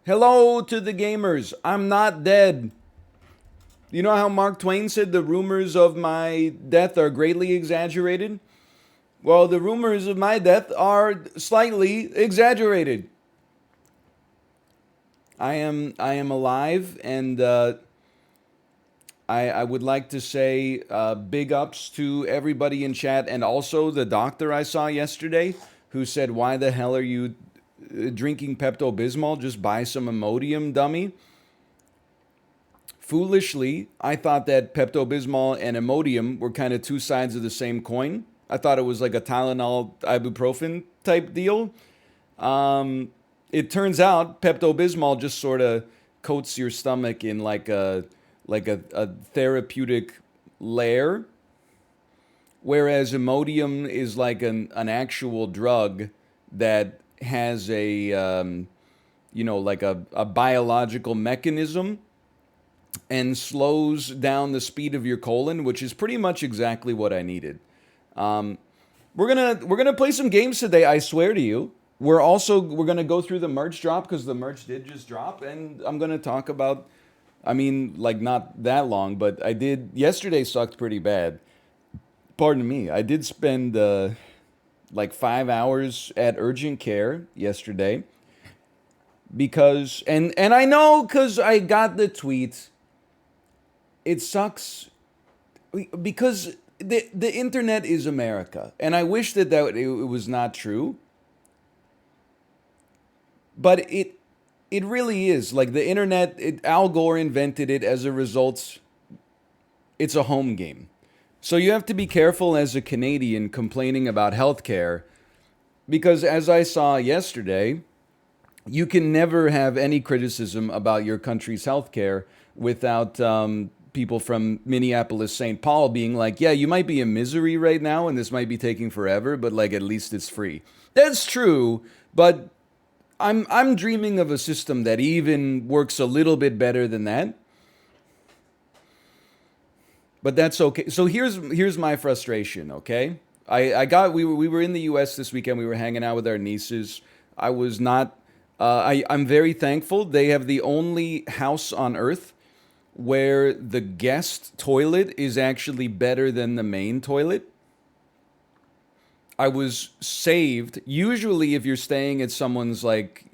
Hello to the gamers. I'm not dead. You know how Mark Twain said the rumors of my death are greatly exaggerated? Well, the rumors of my death are slightly exaggerated. I am alive, and I would like to say big ups to everybody in chat, and also the doctor I saw yesterday who said, "Why the hell are you drinking Pepto Bismol? Just buy some Imodium, dummy." Foolishly, I thought that Pepto Bismol and Imodium were kind of two sides of the same coin. I thought it was like a Tylenol ibuprofen type deal. Um, it turns out Pepto Bismol just sort of coats your stomach in like a therapeutic layer, whereas Imodium is like an actual drug that has a like a biological mechanism and slows down the speed of your colon, which is pretty much exactly what I needed. Um, we're gonna play some games today. I swear to you. We're gonna go through the merch drop because the merch did just drop, and I'm gonna talk about. I mean, like not that long, but I did. Yesterday sucked pretty bad. Pardon me. I did spend like 5 hours at urgent care yesterday because, and I know because I got the tweet. It sucks because the internet is America, and I wish that it was not true, but it really is. Like the internet, Al Gore invented it. As a result, it's a home game. So you have to be careful as a Canadian complaining about healthcare because, as I saw yesterday, you can never have any criticism about your country's healthcare without people from Minneapolis, St. Paul being like, yeah, you might be in misery right now and this might be taking forever, but like at least it's free. That's true, but I'm dreaming of a system that even works a little bit better than that. But that's okay. So here's my frustration, okay? We were in the US this weekend. We were hanging out with our nieces. I was not I'm very thankful. They have the only house on earth where the guest toilet is actually better than the main toilet. I was saved. Usually, if you're staying at someone's, like,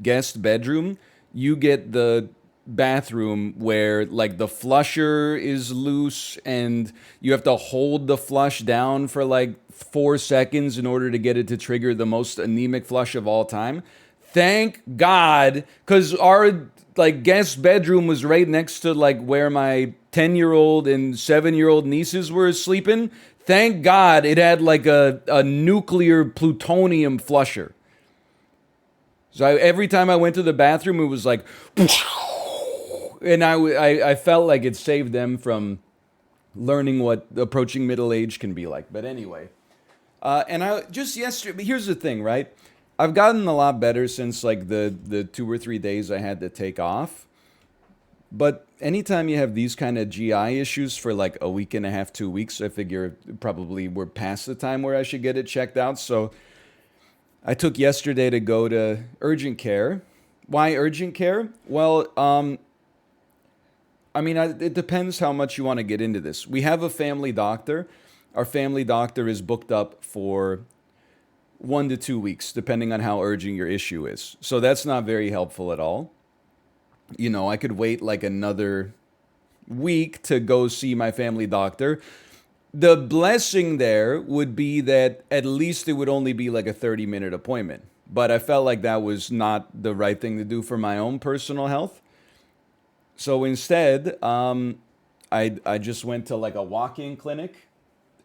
guest bedroom, you get the bathroom where, like, the flusher is loose and you have to hold the flush down for like 4 seconds in order to get it to trigger the most anemic flush of all time. Thank God, because our like guest bedroom was right next to like where my 10-year-old and 7-year-old nieces were sleeping. Thank God it had like a nuclear plutonium flusher. So every time I went to the bathroom, it was like, and I felt like it saved them from learning what approaching middle age can be like. But anyway, and I just yesterday. But here's the thing, right? I've gotten a lot better since like the 2 or 3 days I had to take off. But anytime you have these kind of GI issues for like a week and a half, 2 weeks, I figure probably we're past the time where I should get it checked out. So I took yesterday to go to urgent care. Why urgent care? Well, I mean, it depends how much you want to get into this. We have a family doctor. Our family doctor is booked up for 1 to 2 weeks, depending on how urgent your issue is. So that's not very helpful at all. I could wait like another week to go see my family doctor. The blessing there would be that at least it would only be like a 30-minute appointment. But I felt like that was not the right thing to do for my own personal health. So instead, I just went to like a walk-in clinic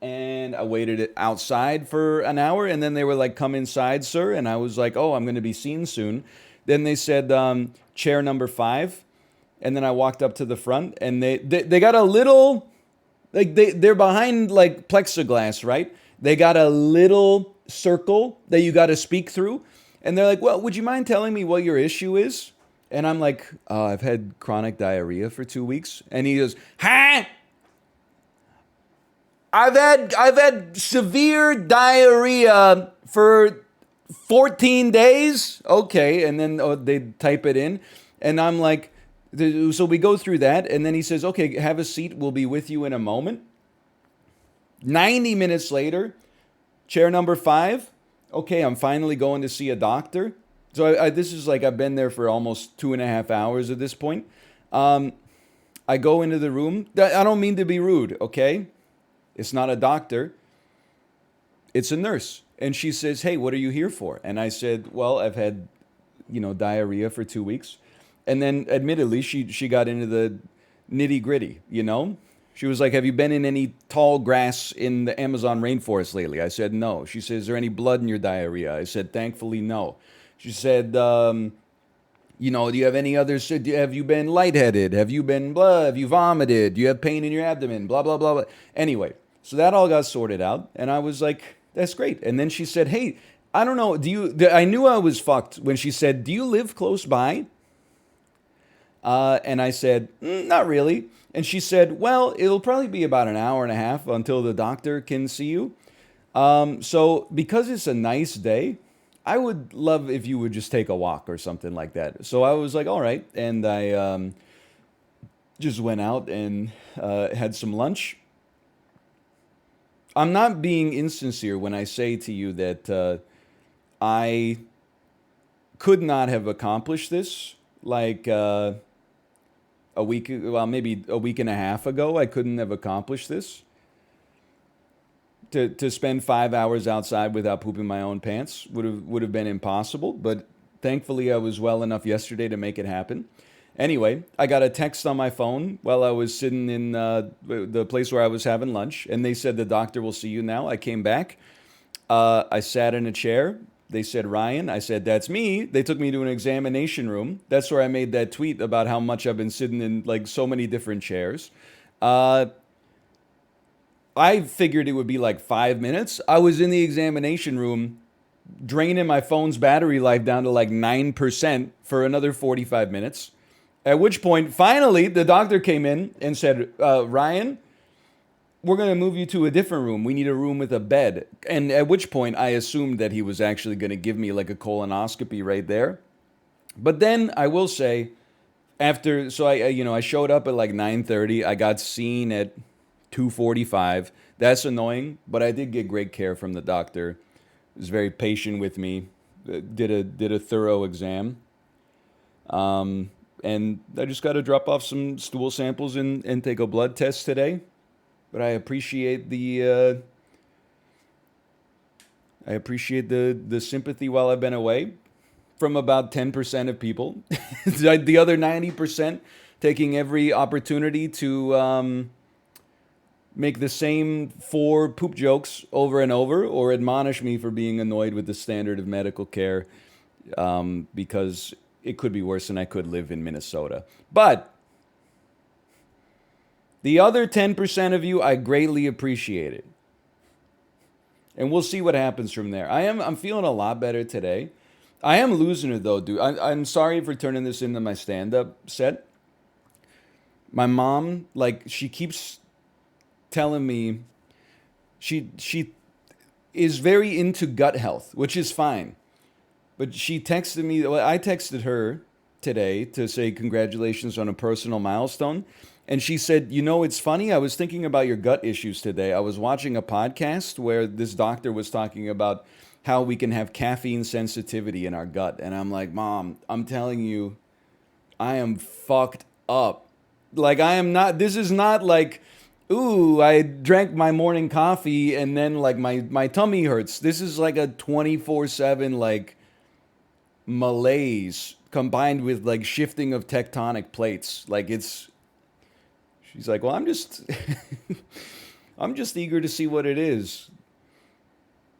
and I waited outside for an hour, and then they were like, "Come inside, sir," and I was like, "Oh, I'm going to be seen soon." Then they said, "Chair number 5," and then I walked up to the front, and they got a little like they're behind like plexiglass, right? They got a little circle that you got to speak through, and they're like, "Well, would you mind telling me what your issue is?" And I'm like, "I've had chronic diarrhea for 2 weeks," and he goes, "Huh?" I've had severe diarrhea for 14 days? Okay. And then they type it in. And I'm like, so we go through that. And then he says, okay, have a seat. We'll be with you in a moment. 90 minutes later, chair number 5. Okay, I'm finally going to see a doctor. So this is like I've been there for almost 2.5 hours at this point. Um, I go into the room. I don't mean to be rude, okay? It's not a doctor, it's a nurse. And she says, hey, what are you here for? And I said, well, I've had, diarrhea for 2 weeks. And then admittedly, she got into the nitty gritty, She was like, have you been in any tall grass in the Amazon rainforest lately? I said, no. She said, is there any blood in your diarrhea? I said, thankfully, no. She said, do you have any others? Have you been lightheaded? Have you been blah? Have you vomited? Do you have pain in your abdomen? Blah, blah, blah, blah. Anyway, so that all got sorted out. And I was like, that's great. And then she said, hey, I don't know. I knew I was fucked when she said, do you live close by? And I said, not really. And she said, well, it'll probably be about an hour and a half until the doctor can see you. So because it's a nice day, I would love if you would just take a walk or something like that. So I was like, all right. And I just went out and had some lunch. I'm not being insincere when I say to you that I could not have accomplished this like a week, well, maybe a week and a half ago. I couldn't have accomplished this. To spend 5 hours outside without pooping my own pants would have been impossible. But thankfully, I was well enough yesterday to make it happen. Anyway, I got a text on my phone while I was sitting in the place where I was having lunch, and they said the doctor will see you now. I came back. I sat in a chair. They said, Ryan. I said, that's me. They took me to an examination room. That's where I made that tweet about how much I've been sitting in like so many different chairs. I figured it would be like 5 minutes. I was in the examination room draining my phone's battery life down to like 9% for another 45 minutes. At which point, finally, the doctor came in and said, Ryan, we're going to move you to a different room. We need a room with a bed. And at which point, I assumed that he was actually going to give me like a colonoscopy right there. But then I will say, so I showed up at like 9:30. I got seen at 2:45. That's annoying, but I did get great care from the doctor. He was very patient with me. Did a thorough exam. And I just got to drop off some stool samples and take a blood test today. But I appreciate the sympathy while I've been away from about 10% of people. The other 90% taking every opportunity to make the same 4 poop jokes over and over or admonish me for being annoyed with the standard of medical care because it could be worse and I could live in Minnesota. But the other 10% of you, I greatly appreciate it. And we'll see what happens from there. I'm feeling a lot better today. I am losing it though, dude. I'm sorry for turning this into my stand-up set. My mom, like, she keeps telling me she is very into gut health, which is fine. But she texted me, well, I texted her today to say congratulations on a personal milestone. And she said, it's funny. I was thinking about your gut issues today. I was watching a podcast where this doctor was talking about how we can have caffeine sensitivity in our gut. And I'm like, Mom, I'm telling you, I am fucked up. Like, I am not, this is not like, ooh, I drank my morning coffee and then like my tummy hurts. This is like a 24/7 like malaise combined with like shifting of tectonic plates. Like she's like, well, I'm just I'm just eager to see what it is.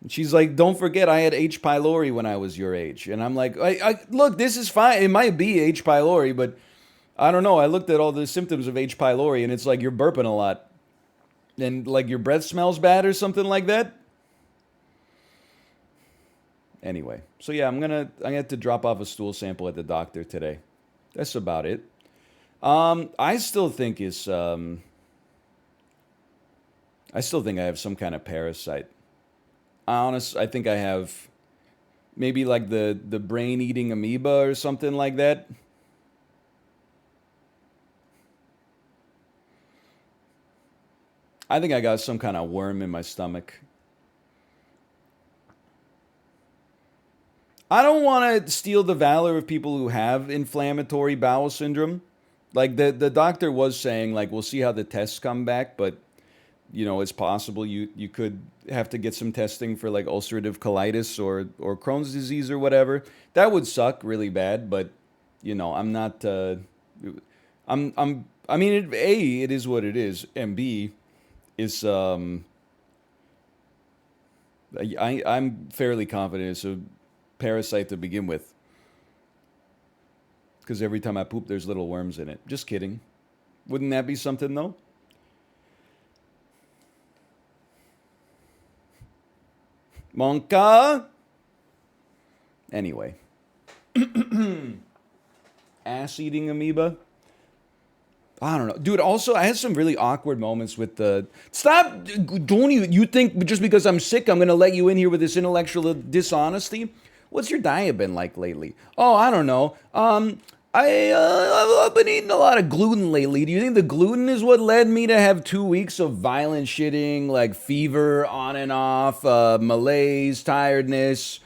She's like, don't forget I had H. pylori when I was your age. And I'm like, look, this is fine. It might be H. pylori, but I don't know. I looked at all the symptoms of H. pylori and it's like you're burping a lot. And like your breath smells bad or something like that. Anyway, so yeah, I'm gonna have to drop off a stool sample at the doctor today. That's about it. I still think I still think I have some kind of parasite. I think I have Maybe like the brain eating amoeba or something like that. I think I got some kind of worm in my stomach. I don't want to steal the valor of people who have inflammatory bowel syndrome. Like the doctor was saying, like we'll see how the tests come back, but it's possible you could have to get some testing for like ulcerative colitis or Crohn's disease or whatever. That would suck really bad, but I'm not. I mean, it is what it is, and B is I'm fairly confident it's a parasite to begin with, because every time I poop, there's little worms in it. Just kidding. Wouldn't that be something though? Monka. Anyway, ass eating amoeba. I don't know, dude. Also, I had some really awkward moments with the. Stop! Don't you think just because I'm sick, I'm gonna let you in here with this intellectual dishonesty? What's your diet been like lately? Oh, I don't know. I've been eating a lot of gluten lately. Do you think the gluten is what led me to have 2 weeks of violent shitting, like fever on and off, malaise, tiredness?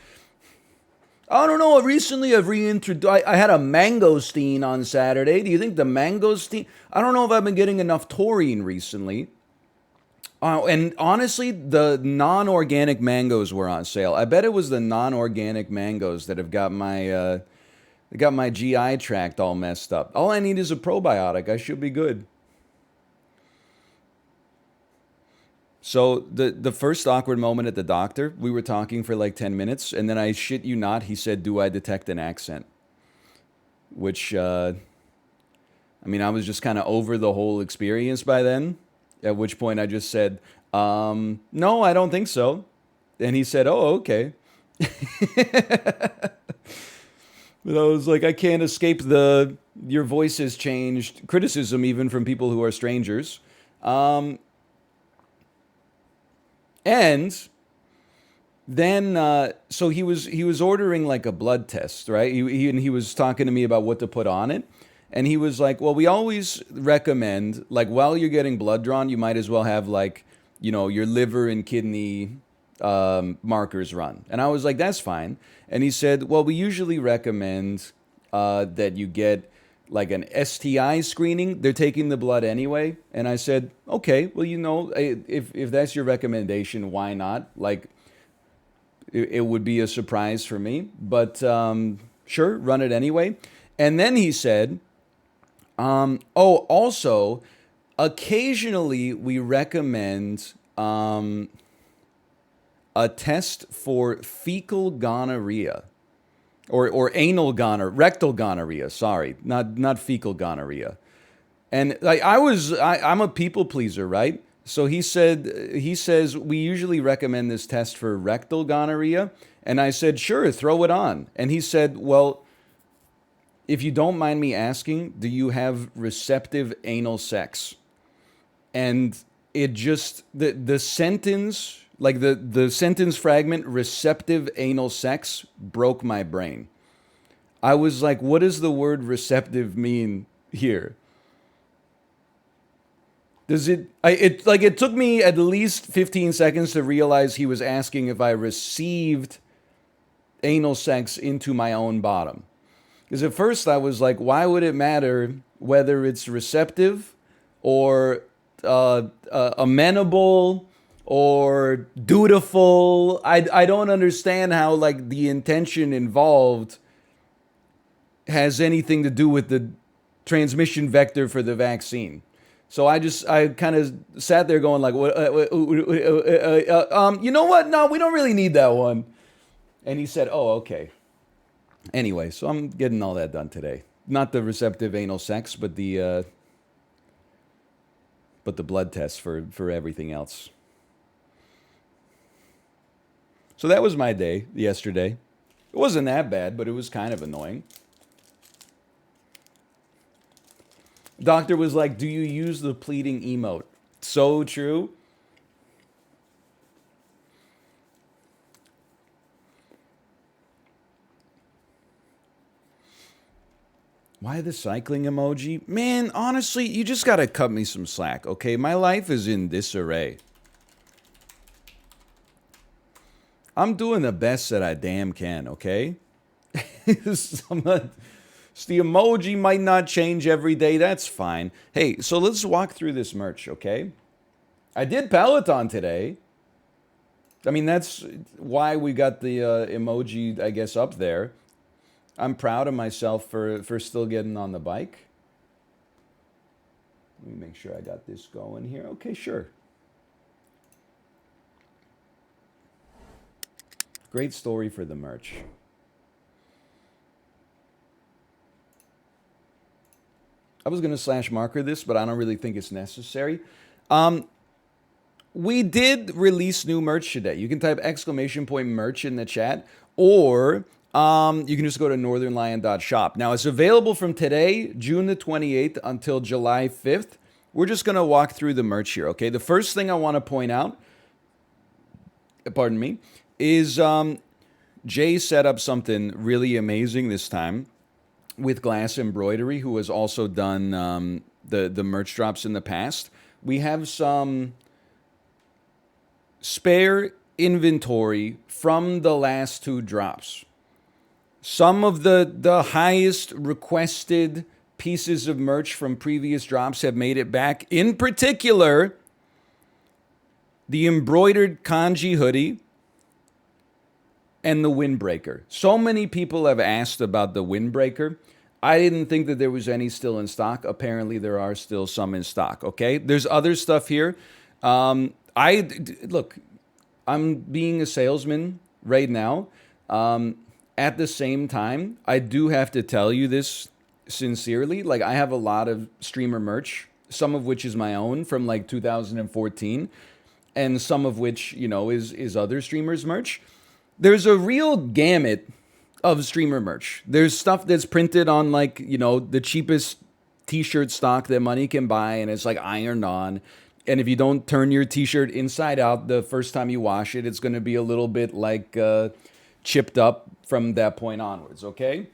I don't know. Recently, I've reintroduced. I had a mangosteen on Saturday. Do you think the mangosteen? I don't know if I've been getting enough taurine recently. And honestly, the non-organic mangoes were on sale. I bet it was the non-organic mangoes that have got my GI tract all messed up. All I need is a probiotic. I should be good. So the first awkward moment at the doctor, we were talking for like 10 minutes, and then I shit you not, he said, "Do I detect an accent?" Which I mean, I was just kind of over the whole experience by then. At which point I just said, "No, I don't think so." And he said, "Oh, okay." But I was like, I can't escape the your voice has changed criticism even from people who are strangers. Um, and then so he was ordering like a blood test, right? And he was talking to me about what to put on it. And he was like, "Well, we always recommend like while you're getting blood drawn, you might as well have like, your liver and kidney markers run." And I was like, "That's fine." And he said, "Well, we usually recommend that you get like an STI screening. They're taking the blood anyway." And I said, "Okay, well, if that's your recommendation, why not? Like, it would be a surprise for me, but sure, run it anyway." And then he said, "Oh, also, occasionally we recommend a test for fecal gonorrhea or anal gonorrhea, rectal gonorrhea. Sorry, not fecal gonorrhea." And like I'm a people pleaser, right? So he says we usually recommend this test for rectal gonorrhea, and I said sure, throw it on. And he said, "Well, if you don't mind me asking, do you have receptive anal sex?" And it just the sentence, like the sentence fragment, "receptive anal sex," broke my brain. I was like, what does the word receptive mean here? Does it took me at least 15 seconds to realize he was asking if I received anal sex into my own bottom. Because at first I was like, why would it matter whether it's receptive or amenable or dutiful? I don't understand how like the intention involved has anything to do with the transmission vector for the vaccine. So I kind of sat there going like, you know what? No, we don't really need that one. And he said, "Oh, okay." Anyway, so I'm getting all that done today. Not the receptive anal sex, but the blood test for everything else. So that was my day yesterday. It wasn't that bad, but it was kind of annoying. Doctor was like, "Do you use the pleading emote?" So true. Why the cycling emoji? Man, honestly, you just gotta cut me some slack, okay? My life is in disarray. I'm doing the best that I damn can, okay? I'm not, the emoji might not change every day. That's fine. Hey, so let's walk through this merch, okay? I did Peloton today. I mean, that's why we got the emoji, I guess, up there. I'm proud of myself for still getting on the bike. Let me make sure I got this going here. Okay, sure. Great story for the merch. I was going to slash marker this, but I don't really think it's necessary. We did release new merch today. You can type exclamation point merch in the chat, or you can just go to northernlion.shop. Now, it's available from today, June the 28th, until July 5th. We're just going to walk through the merch here, okay? The first thing I want to point out, pardon me, is Jay set up something really amazing this time with Glass Embroidery, who has also done the merch drops in the past. We have some spare inventory from the last two drops. Some of the highest requested pieces of merch from previous drops have made it back. In particular, the embroidered kanji hoodie and the windbreaker. So many people have asked about the windbreaker. I didn't think that there was any still in stock. Apparently, there are still some in stock. Okay, there's other stuff here. Look, I'm being a salesman right now. At the same time, I do have to tell you this sincerely. Like, I have a lot of streamer merch, some of which is my own from like 2014, and some of which, you know, is other streamers' merch. There's a real gamut of streamer merch. There's stuff that's printed on, like, you know, the cheapest t-shirt stock that money can buy, and it's like ironed on. And if you don't turn your t-shirt inside out the first time you wash it, it's going to be a little bit like chipped up from that point onwards, okay?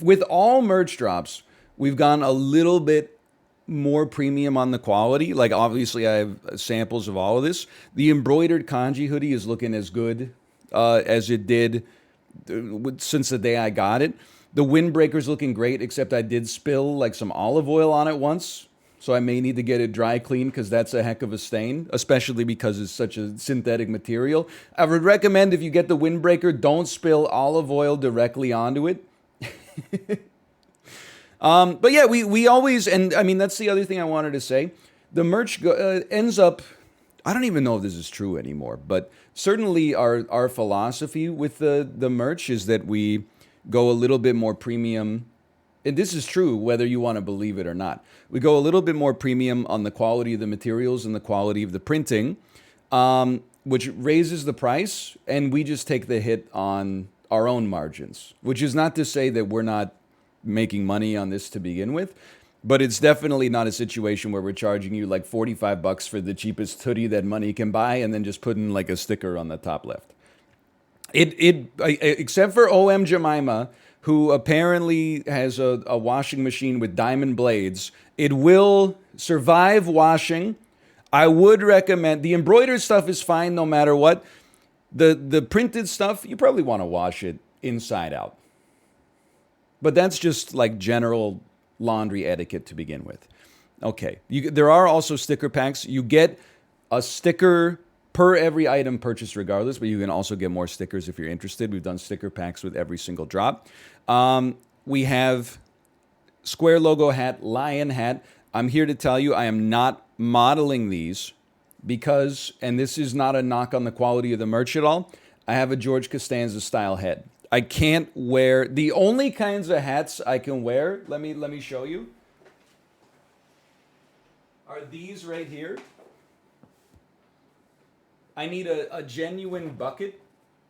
With all merch drops, we've gone a little bit more premium on the quality. Like, obviously, I have samples of all of this. The embroidered kanji hoodie is looking as good as it did since the day I got it. The windbreaker's looking great, except I did spill like some olive oil on it once. So I may need to get it dry cleaned because that's a heck of a stain, especially because it's such a synthetic material. I would recommend, if you get the windbreaker, don't spill olive oil directly onto it. But yeah, we always, and I mean, that's the other thing I wanted to say. The merch ends up, I don't even know if this is true anymore, but certainly our philosophy with the merch is that we go a little bit more premium. And this is true whether you want to believe it or not. We go a little bit more premium on the quality of the materials and the quality of the printing, which raises the price, and we just take the hit on our own margins, which is not to say that we're not making money on this to begin with, but it's definitely not a situation where we're charging you like $45 for the cheapest hoodie that money can buy and then just putting like a sticker on the top left. Except for OM Jemima, who apparently has a washing machine with diamond blades, it will survive washing. I would recommend, the embroidered stuff is fine no matter what. The printed stuff, you probably want to wash it inside out. But that's just like general laundry etiquette to begin with. Okay, there are also sticker packs. You get a sticker per every item purchased regardless, but you can also get more stickers if you're interested. We've done sticker packs with every single drop. We have square logo hat, lion hat. I'm here to tell you I am not modeling these because, and this is not a knock on the quality of the merch at all, I have a George Costanza style head. I can't wear, the only kinds of hats I can wear, let me show you, are these right here. I need a genuine bucket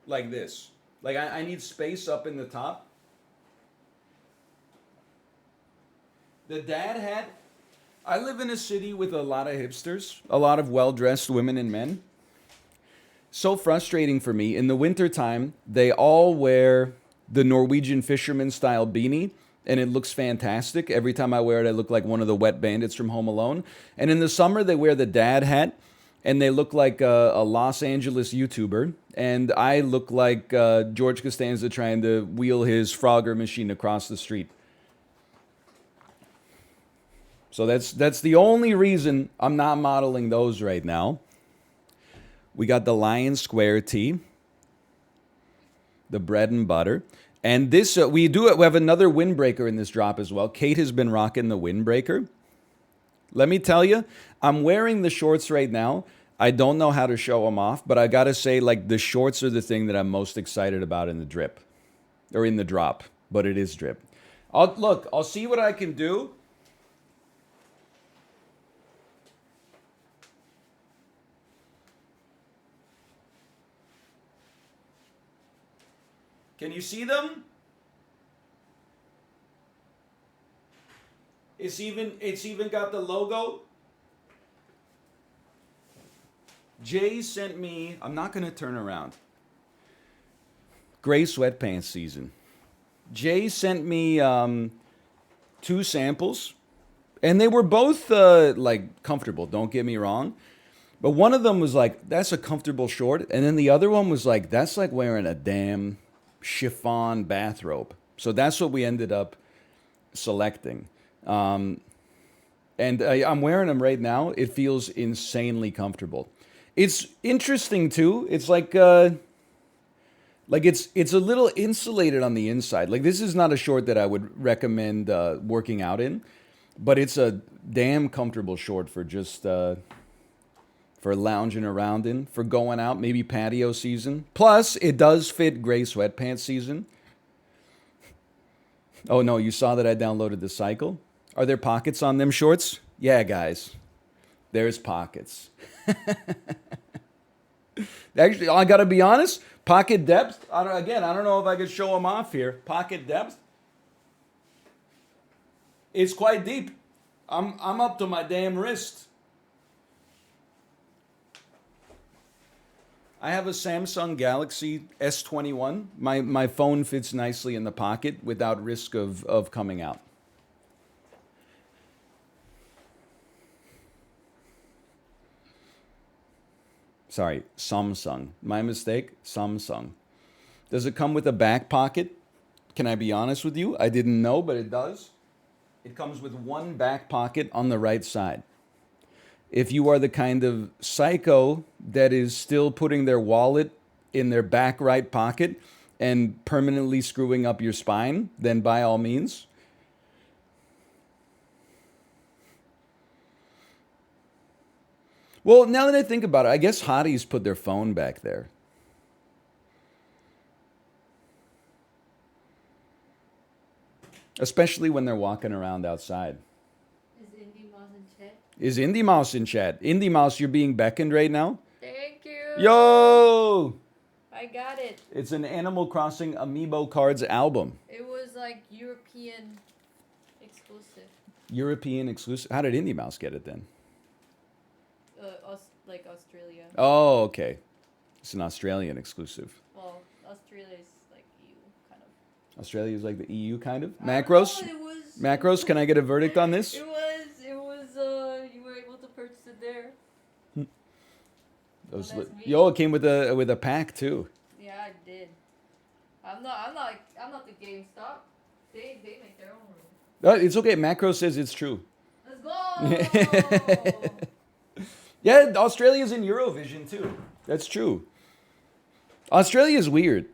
like this. Like, I need space up in the top. The dad hat, I live in a city with a lot of hipsters, a lot of well-dressed women and men. So frustrating for me. In the wintertime, they all wear the Norwegian fisherman style beanie, and it looks fantastic. Every time I wear it, I look like one of the wet bandits from Home Alone. And in the summer, they wear the dad hat, and they look like a Los Angeles YouTuber. And I look like George Costanza trying to wheel his Frogger machine across the street. So that's the only reason I'm not modeling those right now. We got the Lion Square tee, the bread and butter. And this, we have another windbreaker in this drop as well. Kate has been rocking the windbreaker. Let me tell you, I'm wearing the shorts right now. I don't know how to show them off, but I got to say, like, the shorts are the thing that I'm most excited about in the drip. Or in the drop, but it is drip. I'll see what I can do. Can you see them? It's even got the logo. Jay sent me, I'm not going to turn around. Gray sweatpants season. Jay sent me 2 samples, and they were both like comfortable, don't get me wrong. But one of them was like, that's a comfortable short, and then the other one was like, that's like wearing a damn chiffon bathrobe. So that's what we ended up selecting. And I'm wearing them right now. It feels insanely comfortable. It's interesting too. It's like it's a little insulated on the inside. Like, this is not a short that I would recommend working out in, but it's a damn comfortable short for just for lounging around in, for going out, maybe patio season. Plus, it does fit gray sweatpants season. Oh no, you saw that I downloaded the cycle? Are there pockets on them shorts? Yeah, guys. There's pockets. Actually, I gotta be honest, pocket depth, I don't know if I could show them off here. Pocket depth, it's quite deep. I'm up to my damn wrist. I have a Samsung Galaxy S21. My phone fits nicely in the pocket without risk of coming out. Sorry, Samsung. My mistake, Samsung. Does it come with a back pocket? Can I be honest with you? I didn't know, but it does. It comes with one back pocket on the right side. If you are the kind of psycho that is still putting their wallet in their back right pocket and permanently screwing up your spine, then by all means. Well, now that I think about it, I guess hotties put their phone back there. Especially when they're walking around outside. Is Indie Mouse in chat? Indie Mouse, you're being beckoned right now? Thank you. Yo! I got it. It's an Animal Crossing Amiibo Cards album. It was like European exclusive. European exclusive? How did Indie Mouse get it then? Like Australia. Oh, okay. It's an Australian exclusive. Well, Australia is like EU, kind of. Australia is like the EU, kind of? Macros? It was... Macros, can I get a verdict on this? It was, you were able to purchase it there. Yo, it came with a pack too. Yeah, I did. I'm not the GameStop. They make their own rules. It's okay. Macro says it's true. Let's go. Yeah, Australia's in Eurovision too. That's true. Australia is weird.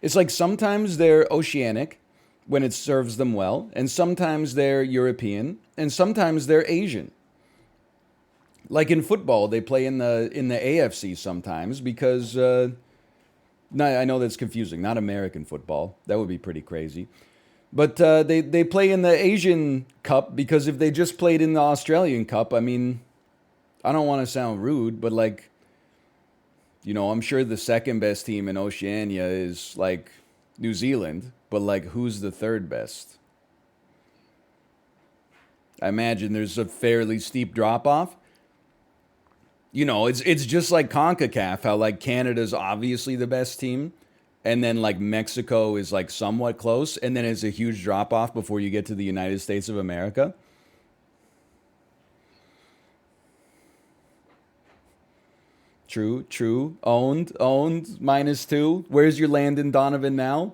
It's like sometimes they're oceanic when it serves them well, and sometimes they're European, and sometimes they're Asian. Like in football, they play in the AFC sometimes because no, I know that's confusing. Not American football. That would be pretty crazy. But they play in the Asian Cup because if they just played in the Australian Cup, I mean, I don't want to sound rude, but like, you know, I'm sure the second best team in Oceania is like New Zealand, but like, who's the third best? I imagine there's a fairly steep drop off. You know, it's just like CONCACAF, how like Canada's obviously the best team, and then like Mexico is like somewhat close, and then it's a huge drop off before you get to the United States of America. True, true. Owned, -2. Where's your Landon Donovan now?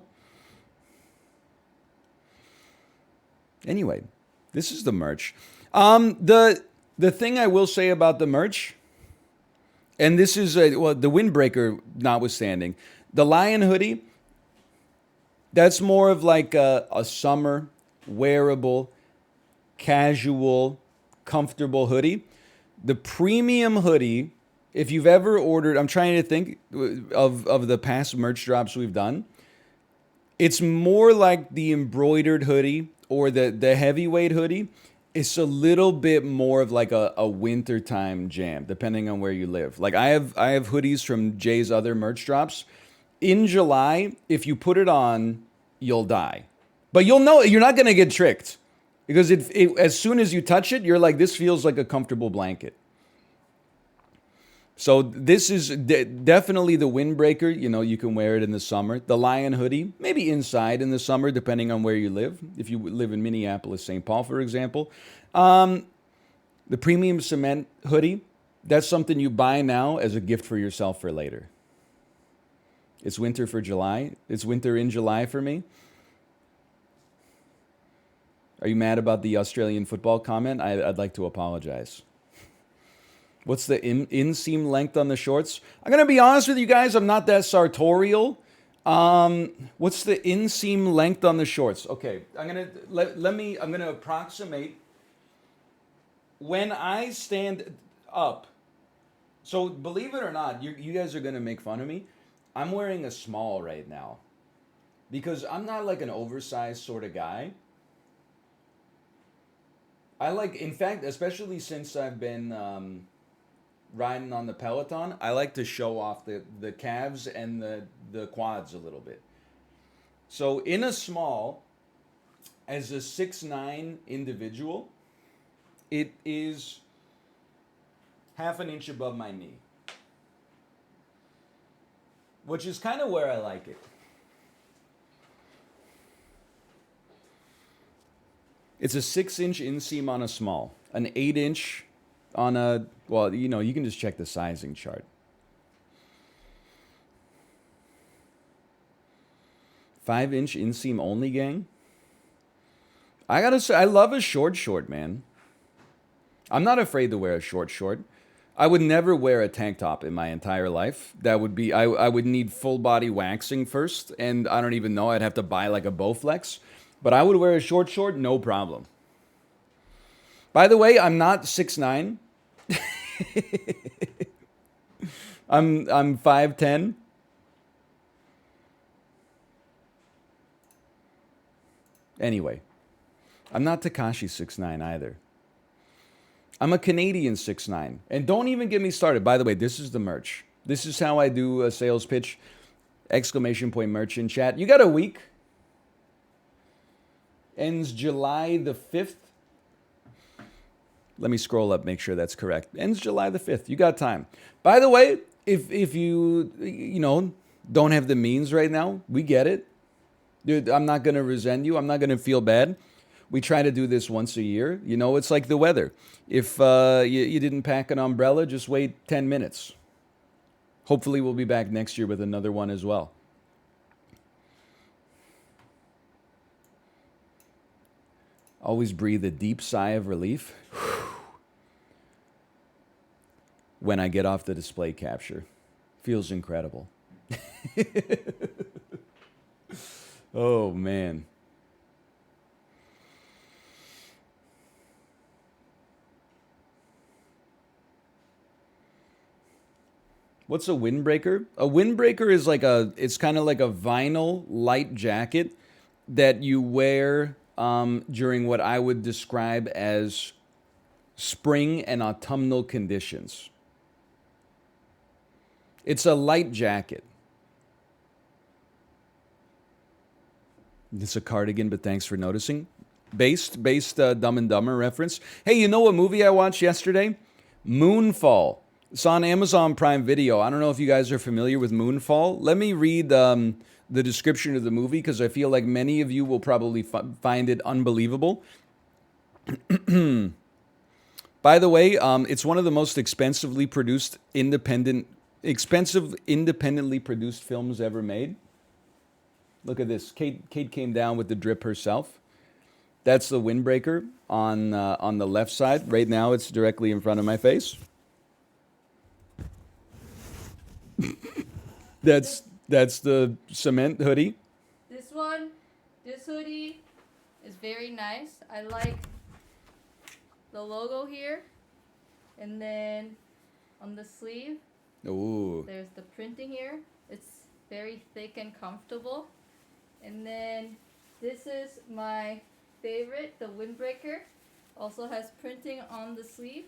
Anyway, this is the merch. The thing I will say about the merch, and this is well, the windbreaker notwithstanding, the Lion hoodie. That's more of like a summer wearable, casual, comfortable hoodie. The premium hoodie, if you've ever ordered, I'm trying to think of the past merch drops we've done. It's more like the embroidered hoodie or the heavyweight hoodie. It's a little bit more of like a wintertime jam, depending on where you live. Like I have hoodies from Jay's other merch drops. In July, if you put it on, you'll die. But you'll know you're not gonna get tricked. Because as soon as you touch it, you're like, this feels like a comfortable blanket. So this is definitely the windbreaker. You know, you can wear it in the summer. The Lion hoodie, maybe inside in the summer, depending on where you live. If you live in Minneapolis, St. Paul, for example. The premium cement hoodie, that's something you buy now as a gift for yourself for later. It's winter for July. It's winter in July for me. Are you mad about the Australian football comment? I'd like to apologize. What's the inseam length on the shorts? I'm going to be honest with you guys. I'm not that sartorial. What's the inseam length on the shorts? Okay, I'm going to approximate. When I stand up, so believe it or not, you guys are going to make fun of me. I'm wearing a small right now because I'm not like an oversized sort of guy. I like, in fact, especially since I've been riding on the Peloton, I like to show off the calves and the quads a little bit. So in a small, as a 6'9" individual, it is half an inch above my knee, which is kind of where I like it. It's a 6-inch inseam on a small, an 8-inch on a, well, you know, you can just check the sizing chart. 5-inch inseam only, gang. I gotta say, I love a short, man. I'm not afraid to wear a short. I would never wear a tank top in my entire life. That would be, I would need full body waxing first, and I don't even know, I'd have to buy like a Bowflex. But I would wear a short, no problem. By the way, I'm not 6'9". I'm 5'10". Anyway, I'm not Tekashi 6'9" either. I'm a Canadian 6'9". And don't even get me started. By the way, this is the merch. This is how I do a sales pitch. ! Merch in chat. You got a week. Ends July the 5th. Let me scroll up, make sure that's correct. Ends July the 5th. You got time. By the way, if you don't have the means right now, we get it. Dude, I'm not going to resent you. I'm not going to feel bad. We try to do this once a year. You know, it's like the weather. If you didn't pack an umbrella, just wait 10 minutes. Hopefully we'll be back next year with another one as well. Always breathe a deep sigh of relief when I get off the display capture. Feels incredible. Oh, man. What's a windbreaker? A windbreaker is like it's kind of like a vinyl light jacket that you wear during what I would describe as spring and autumnal conditions. It's a light jacket. It's a cardigan, but thanks for noticing. Based Dumb and Dumber reference. Hey, you know what movie I watched yesterday? Moonfall. It's on Amazon Prime Video. I don't know if you guys are familiar with Moonfall. Let me read the description of the movie because I feel like many of you will probably find it unbelievable. By the way, it's one of the most expensive independently produced films ever made. Look at this. Kate came down with the drip herself. That's the windbreaker on the left side. Right now, it's directly in front of my face. That's the cement hoodie. This hoodie is very nice. I like the logo here, and then on the sleeve, Ooh. there's the printing here. It's very thick and comfortable. And then this is my favorite, the windbreaker. Also has printing on the sleeve,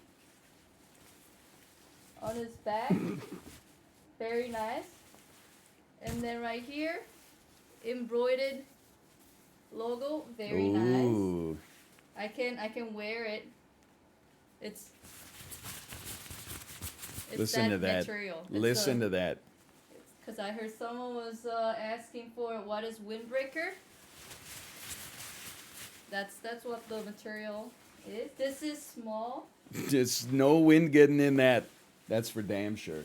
on his back. Very nice. And then right here, embroidered logo. Very Ooh. nice. I can wear it. It's Listen to that. material. Listen to that. Because I heard someone was asking for what is windbreaker. That's what the material is. This is small. Just no wind getting in that. That's for damn sure.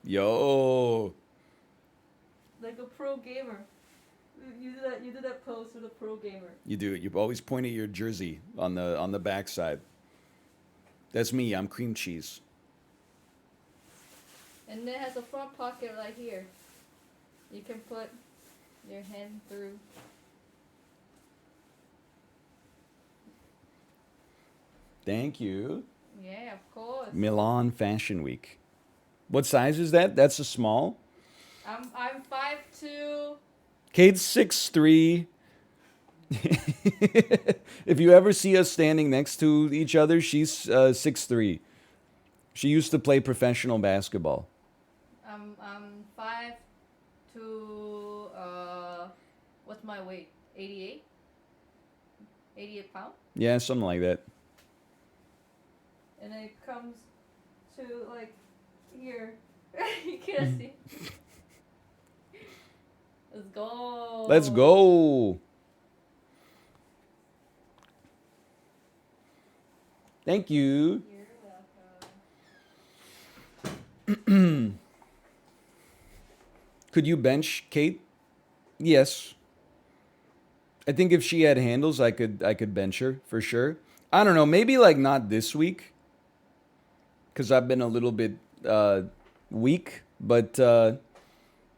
Yo. Like a pro gamer. You do that pose with a pro gamer. You do it. You always point at your jersey on the backside. That's me. I'm cream cheese. And then it has a front pocket right here. You can put your hand through. Thank you. Yeah, of course. Milan Fashion Week. What size is that? That's a small. I'm 5'2". Kate's 6'3". If you ever see us standing next to each other, she's 6'3". She used to play professional basketball. I'm 5 to what's my weight? 88? 88 pounds? Yeah, something like that. And it comes to like here. You can't see. Let's go. Let's go. Thank you. You're welcome. Could you bench Kate? Yes. I think if she had handles, I could bench her for sure. I don't know, maybe like not this week, because I've been a little bit weak. But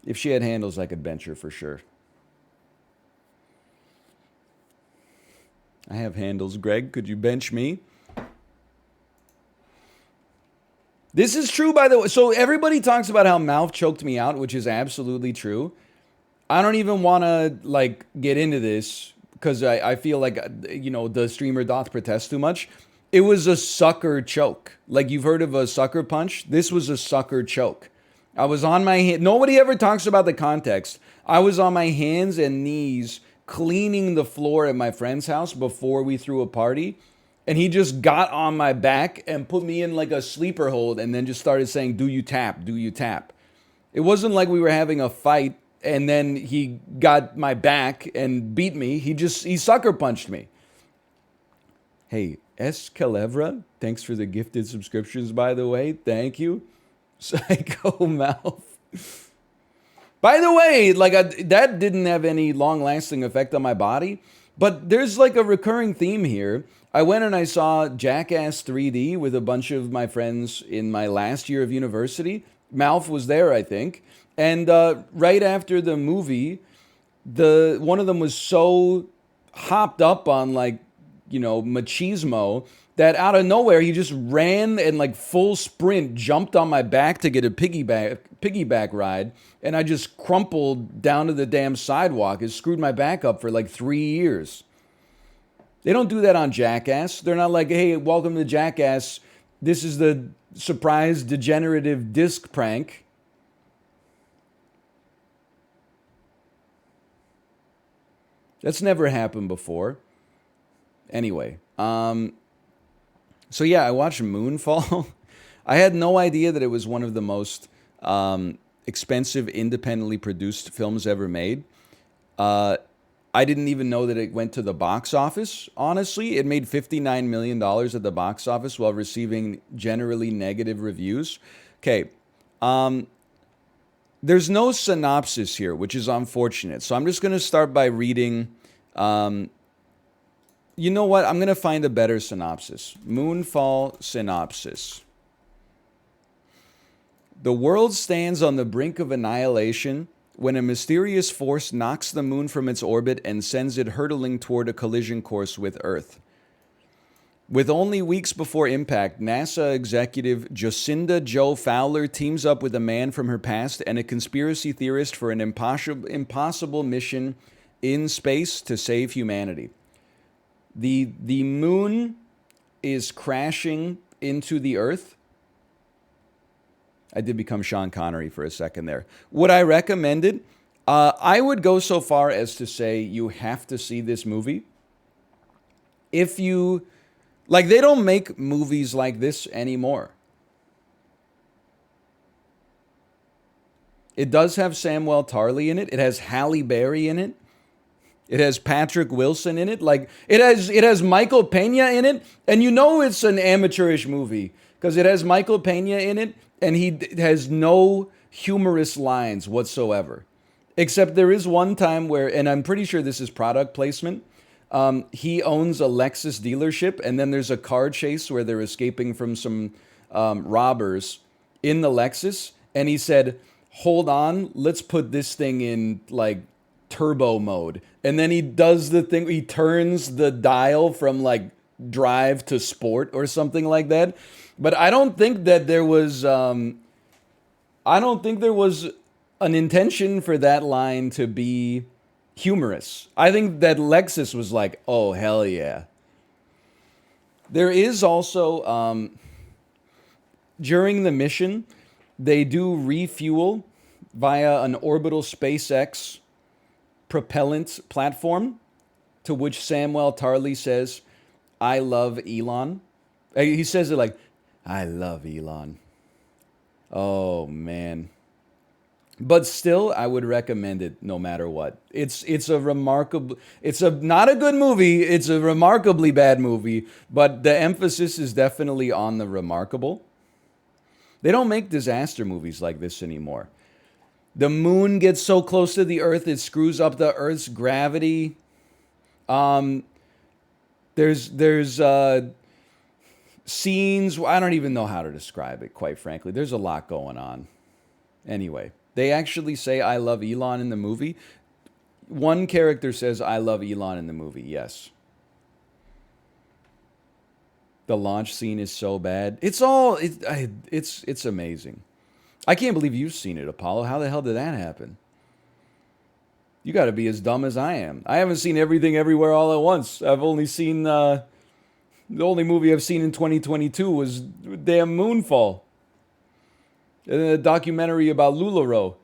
if she had handles, I could bench her for sure. I have handles, Greg. Could you bench me? This is true, by the way. So everybody talks about how Mouth choked me out, which is absolutely true. I don't even want to like get into this because I feel like the streamer doth protest too much. It was a sucker choke. Like you've heard of a sucker punch. This was a sucker choke. I was on my hand. Nobody ever talks about the context. I was on my hands and knees cleaning the floor at my friend's house before we threw a party. And he just got on my back and put me in like a sleeper hold and then just started saying, "Do you tap? Do you tap?" It wasn't like we were having a fight and then he got my back and beat me. He sucker punched me. Hey, S. Calevra, thanks for the gifted subscriptions, by the way. Thank you. Psycho Mouth. By the way, that didn't have any long-lasting effect on my body, but there's like a recurring theme here. I went and I saw Jackass 3D with a bunch of my friends in my last year of university. Mouth was there, I think. And right after the movie, one of them was so hopped up on machismo that out of nowhere he just ran and like full sprint jumped on my back to get a piggyback ride, and I just crumpled down to the damn sidewalk. It screwed my back up for like 3 years. They don't do that on Jackass. They're not like, "Hey, welcome to Jackass. This is the surprise degenerative disc prank." That's never happened before. Anyway, so yeah, I watched Moonfall. I had no idea that it was one of the most expensive, independently produced films ever made. Uh, I didn't even know that it went to the box office, honestly. It made $59 million at the box office while receiving generally negative reviews. Okay, there's no synopsis here, which is unfortunate. So I'm just going to start by reading. You know what? I'm going to find a better synopsis. Moonfall synopsis. The world stands on the brink of annihilation when a mysterious force knocks the moon from its orbit and sends it hurtling toward a collision course with Earth. With only weeks before impact, NASA executive Jacinda Joe Fowler teams up with a man from her past and a conspiracy theorist for an impossible mission in space to save humanity. The moon is crashing into the Earth. I did become Sean Connery for a second there. Would I recommend it? I would go so far as to say you have to see this movie. If you like, they don't make movies like this anymore. It does have Samuel Tarly in it. It has Halle Berry in it. It has Patrick Wilson in it. Like it has Michael Pena in it, and you know it's an amateurish movie because it has Michael Pena in it, and he has no humorous lines whatsoever. Except there is one time where, and I'm pretty sure this is product placement. He owns a Lexus dealership, and then there's a car chase where they're escaping from some robbers in the Lexus, and he said, "Hold on, let's put this thing in like turbo mode." And then he does the thing, he turns the dial from like drive to sport or something like that. But I don't think that there was I don't think there was an intention for that line to be humorous. I think that Lexus was like, "Oh hell yeah." There is also during the mission, they do refuel via an orbital SpaceX propellant platform, to which Samuel Tarly says, "I love Elon." He says it like, "I love Elon." Oh man. But still, I would recommend it no matter what. It's a remarkable, it's a not a good movie, it's a remarkably bad movie, but the emphasis is definitely on the remarkable. They don't make disaster movies like this anymore. The moon gets so close to the earth it screws up the earth's gravity. Um there's scenes, I don't even know how to describe it, quite frankly. There's a lot going on. Anyway, they actually say "I love Elon" in the movie. One character says "I love Elon" in the movie. Yes. The launch scene is so bad. It's amazing. I can't believe you've seen it, Apollo. How the hell did that happen? You got to be as dumb as I am. I haven't seen Everything Everywhere All at Once. I've only seen the only movie I've seen in 2022 was damn Moonfall, and then a documentary about LuLaRoe.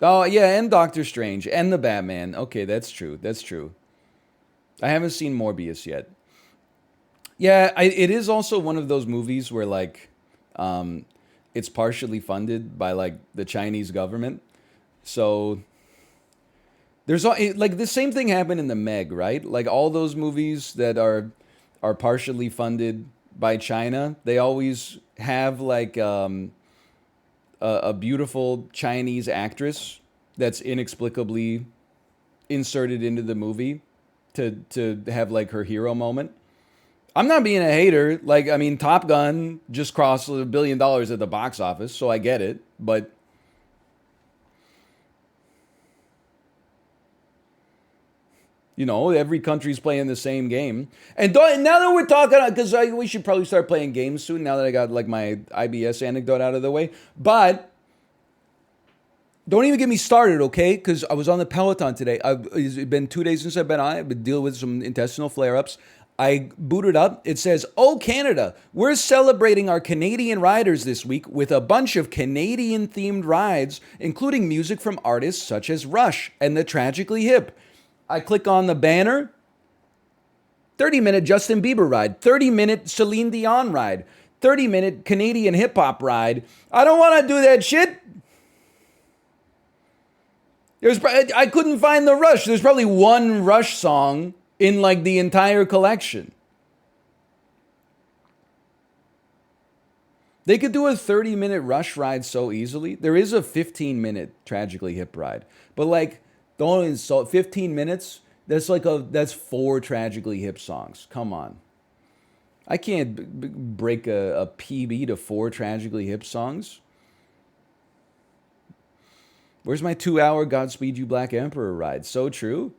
Oh yeah, and Doctor Strange and the Batman. Okay, that's true. That's true. I haven't seen Morbius yet. Yeah, it is also one of those movies where like, it's partially funded by like the Chinese government. So like the same thing happened in the Meg, right? Like all those movies that are partially funded by China, they always have like a beautiful Chinese actress that's inexplicably inserted into the movie to have like her hero moment. I'm not being a hater. Like, I mean, Top Gun just crossed $1 billion at the box office, so I get it. But you know, every country's playing the same game. And now that we're talking, because we should probably start playing games soon. Now that I got like my IBS anecdote out of the way, but don't even get me started, okay? Because I was on the Peloton today. It's been 2 days since I've been on. I've been dealing with some intestinal flare-ups. I booted up. It says, "Oh Canada, we're celebrating our Canadian riders this week with a bunch of Canadian themed rides, including music from artists such as Rush and the Tragically Hip." I click on the banner. 30-minute Justin Bieber ride, 30-minute Celine Dion ride, 30-minute Canadian hip hop ride. I don't want to do that shit. I couldn't find the Rush. There's probably one Rush song in like the entire collection. They could do a 30-minute Rush ride so easily. There is a 15-minute Tragically Hip ride, but like don't insult 15 minutes. That's 4 Tragically Hip songs. Come on. I can't break a PB to 4 Tragically Hip songs. Where's my 2-hour Godspeed You Black Emperor ride? So true.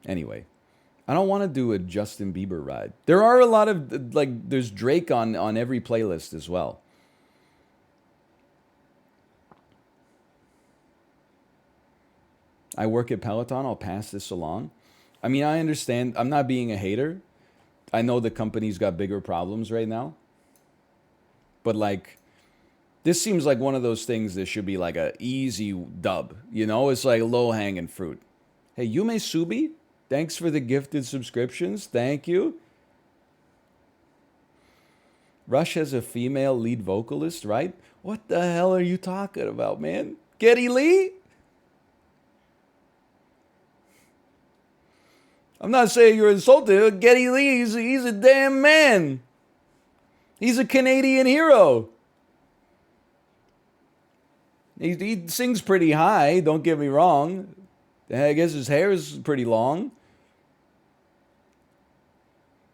Anyway, I don't want to do a Justin Bieber ride. There are a lot of like there's Drake on every playlist as well. I work at Peloton. I'll pass this along. I mean, I understand. I'm not being a hater. I know the company's got bigger problems right now. But like, this seems like one of those things that should be like a easy dub. You know, it's like low hanging fruit. Hey, Yume Subi, thanks for the gifted subscriptions. Thank you. Rush has a female lead vocalist, right? What the hell are you talking about, man? Geddy Lee? I'm not saying you're insulted. Geddy Lee, he's a damn man. He's a Canadian hero. He sings pretty high, don't get me wrong. I guess his hair is pretty long.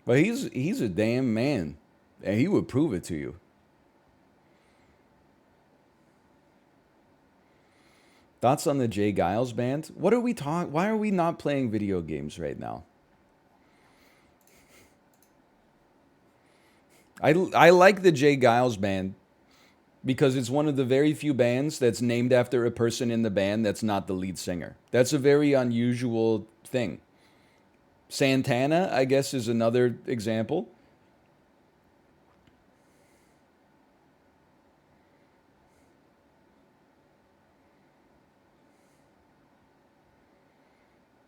But he's a damn man. And he would prove it to you. Thoughts on the Jay Giles band? What are we talking? Why are we not playing video games right now? I like the Jay Giles band because it's one of the very few bands that's named after a person in the band that's not the lead singer. That's a very unusual thing. Santana, I guess, is another example.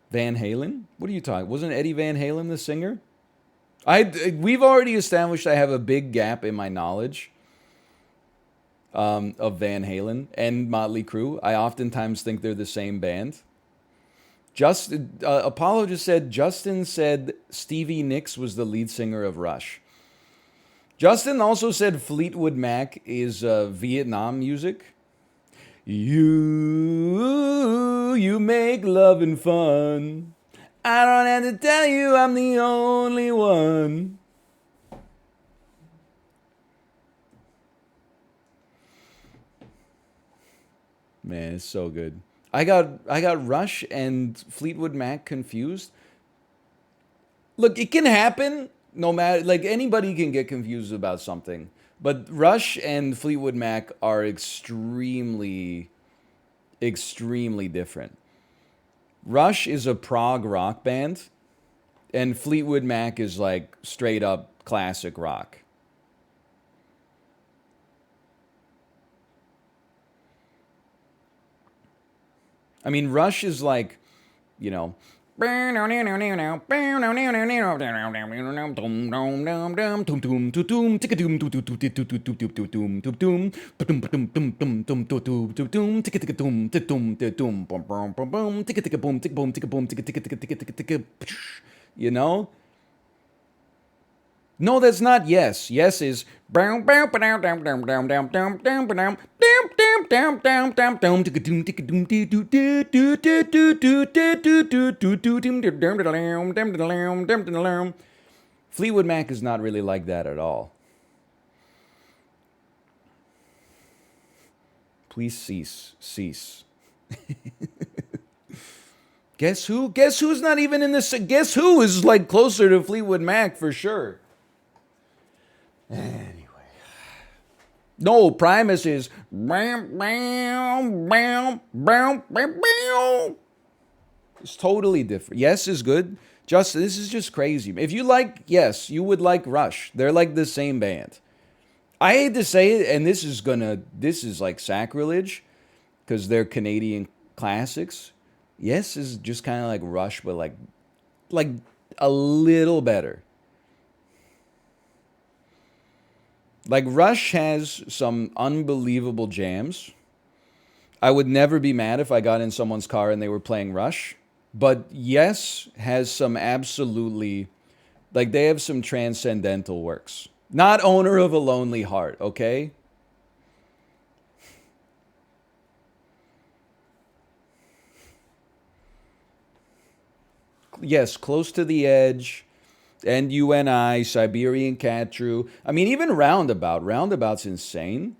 Van Halen? What are you talking? Wasn't Eddie Van Halen the singer? We've already established I have a big gap in my knowledge of Van Halen and Motley Crue. I oftentimes think they're the same band. Apollo just said, Justin said Stevie Nicks was the lead singer of Rush. Justin also said Fleetwood Mac is Vietnam music. You make loving fun. I don't have to tell you I'm the only one. Man, it's so good. I got Rush and Fleetwood Mac confused. Look, it can happen no matter like anybody can get confused about something. But Rush and Fleetwood Mac are extremely different. Rush is a prog rock band, and Fleetwood Mac is like straight up classic rock. I mean, Rush is like, you know, you know? No, that's not yes. Yes is Fleetwood Mac is not really like that at all. Please cease. Guess who? Guess who's not even in this? Guess who is like closer to Fleetwood Mac for sure? Anyway, No, Primus is bam, bam, bam, bam, bam, bam. It's totally different. Yes is good. Just this is just crazy. If you like Yes, you would like Rush. They're like the same band. I hate to say it, and this is like sacrilege because they're Canadian classics. Yes is just kind of like Rush, but like a little better. Like Rush has some unbelievable jams. I would never be mad if I got in someone's car and they were playing Rush. But Yes has some absolutely, like, they have some transcendental works. Not Owner of a Lonely Heart, okay? Yes, Close to the Edge, and You and I, Siberian Cat True. I mean, even Roundabout. Roundabout's insane.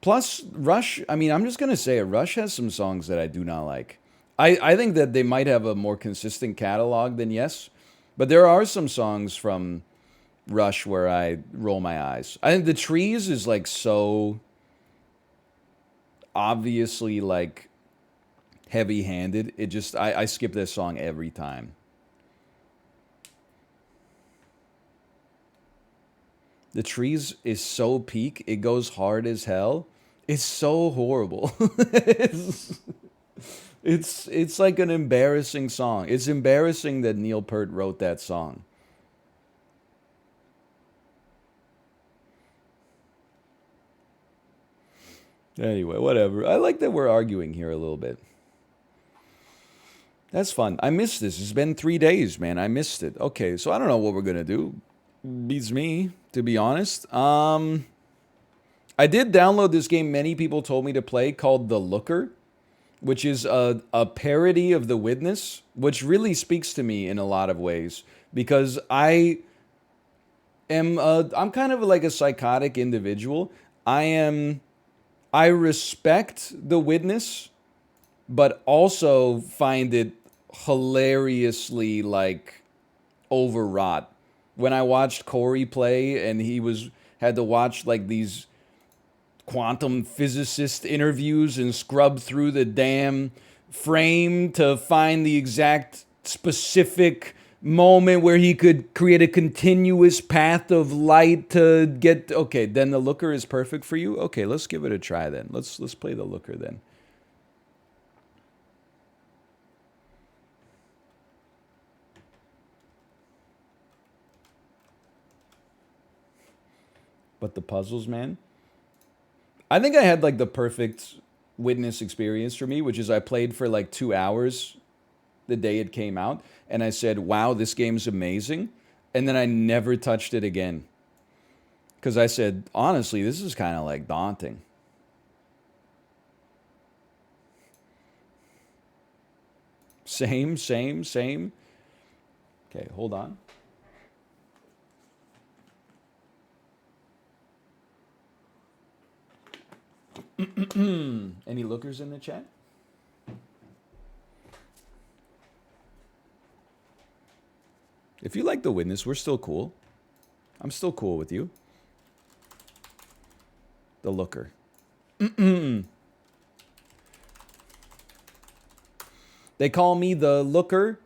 Plus, Rush, I mean, I'm just going to say it. Rush has some songs that I do not like. I think that they might have a more consistent catalog than Yes, but there are some songs from Rush where I roll my eyes. I think The Trees is like so obviously like heavy handed. It just, I skip this song every time. The Trees is so peak. It goes hard as hell. It's so horrible. It's like an embarrassing song. It's embarrassing that Neil Peart wrote that song. Anyway, whatever. I like that we're arguing here a little bit. That's fun. I missed this. It's been 3 days, man. I missed it. Okay, so I don't know what we're gonna do. Beats me, to be honest. I did download this game many people told me to play called The Looker, which is a parody of The Witness, which really speaks to me in a lot of ways because I'm kind of like a psychotic individual. I respect The Witness, but also find it hilariously like overwrought. When I watched Corey play and he was had to watch like these quantum physicist interviews and scrub through the damn frame to find the exact specific moment where he could create a continuous path of light to get okay, then the looker is perfect for you. Okay, let's give it a try then. Let's play the looker then. But the puzzles, man. I think I had like the perfect witness experience for me, which is I played for like 2 hours the day it came out, and I said, "Wow, this game's amazing," and then I never touched it again because I said, honestly, this is kind of like daunting. Same, same, same. Okay, hold on. Any lookers in the chat? If you like The Witness, we're still cool. I'm still cool with you. The Looker. They call me the Looker